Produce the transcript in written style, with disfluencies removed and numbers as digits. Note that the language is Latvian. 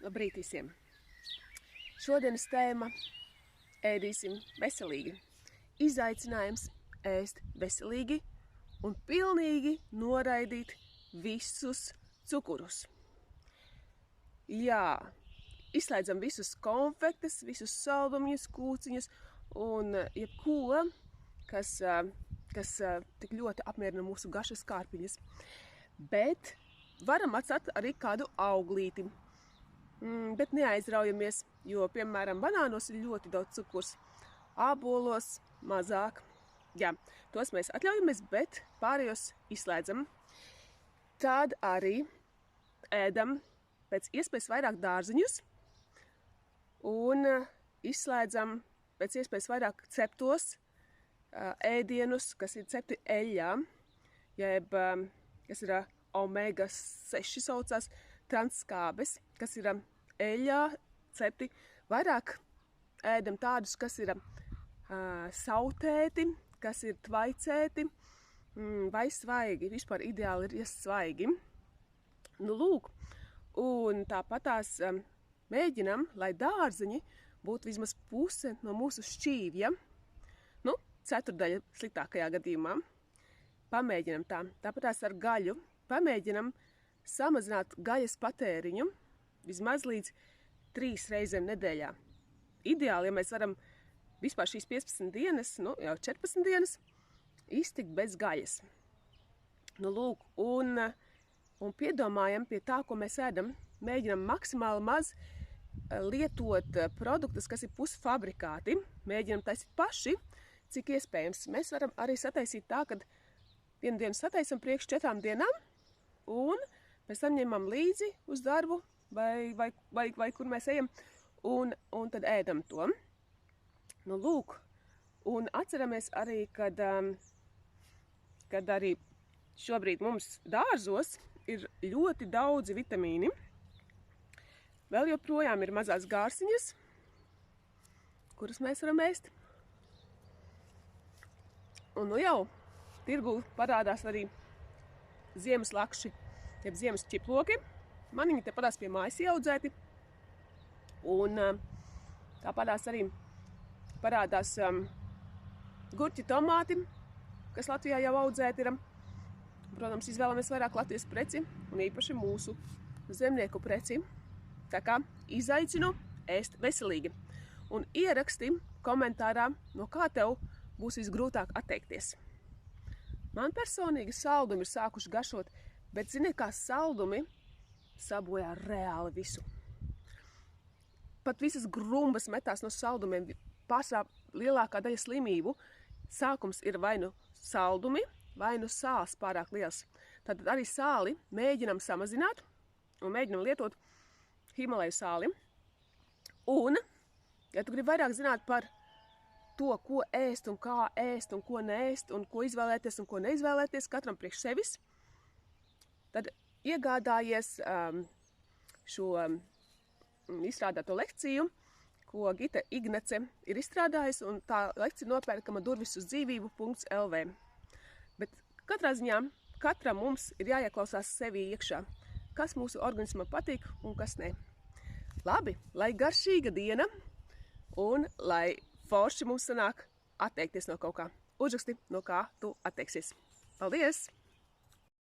Labrīt visiem! Šodienas tēma – ēdīsim veselīgi. Izaicinājums ēst veselīgi un pilnīgi noraidīt visus cukurus. Jā, izslēdzam visus konfektes, visus saldumiņus, kūciņus un jebko, kas tik ļoti apmierina mūsu gašas kārpiņas. Bet varam atstāt arī kādu auglīti. Bet neaizraujamies, jo, piemēram, banānos ir ļoti daudz cukurs, ābolos mazāk. Jā, tos mēs atļaujamies, bet pārējos izslēdzam. Tad arī ēdam pēc iespējas vairāk dārziņus un izslēdzam pēc iespējas vairāk ceptos ēdienus, kas ir cepti eļļā, jeb, kas ir omega 6 saucās, transskābes, kas ir eļļā cepti. Vairāk ēdam tādus, kas ir sautēti, kas ir tvaicēti vai svaigi. Vispār ideāli ir iest svaigi. Nu, lūk, un tāpatās mēģinam, lai dārziņi būtu vismaz puse no mūsu šķīvja. Nu, ceturdaļa sliktākajā gadījumā. Pamēģinam tā. Tāpatās ar gaļu. Pamēģinam samazināt gaļas patēriņu vismaz līdz 3 reizēm nedēļā. Ideāli, ja mēs varam vispār šīs 15 dienas, nu jau 14 dienas, iztikt bez gaļas. Nu, lūk, un piedomājam pie tā, ko mēs ēdam. Mēģinam maksimāli maz lietot produktus, kas ir pusfabrikāti. Mēģinam taisīt paši, cik iespējams. Mēs varam arī sataisīt tā, kad vienu dienu sataisam priekš 4 dienām, un pēc tam ņemam līdzi uz darbu vai kur mēs ejam un tad ēdam to. Nu, lūk, un atceramies arī, kad arī šobrīd mums dārzos ir ļoti daudzi vitamīni. Vēl joprojām ir mazās gārsiņas, kuras mēs varam ēst. Un nu jau tirgū parādās arī ziemas lakši, jeb ziemas ķiploki. Man viņi te padās pie mājas ieaudzēti. Un tāpatās arī parādās gurķi, tomāti, kas Latvijā jau audzēti ir. Protams, izvēlamies vairāk Latvijas preci un īpaši mūsu zemnieku preci. Tā kā izaicinu ēst veselīgi. Un ieraksti komentārā, no kā tev būs visgrūtāk atteikties. Man personīgi saldumi ir sākuši garšot, bet ziniet, kā saldumi sabojā reāli visu. Pat visas grumbas metās no saldumiem. Pārsvarā lielākā daļa slimību sākums ir vai nu saldumi, vai nu sāls pārāk liels. Tad arī sāli mēģinam samazināt un mēģinam lietot Himalaju sāli. Un, ja tu gribi vairāk zināt par to, ko ēst un kā ēst un ko neēst un ko izvēlēties un ko neizvēlēties katram priekš sevis, tad iegādājies šo izstrādāto lekciju, ko Gita Ignace ir izstrādājusi, un tā lekcija nopērkama durvisuzdzīvību.lv. Bet katrā ziņā katram mums ir jāieklausās sevi iekšā, kas mūsu organismam patīk un kas ne. Labi, lai garšīga diena un lai forši mums sanāk atteikties no kaut kā. Uzraksti, no kā tu atteiksies. Paldies!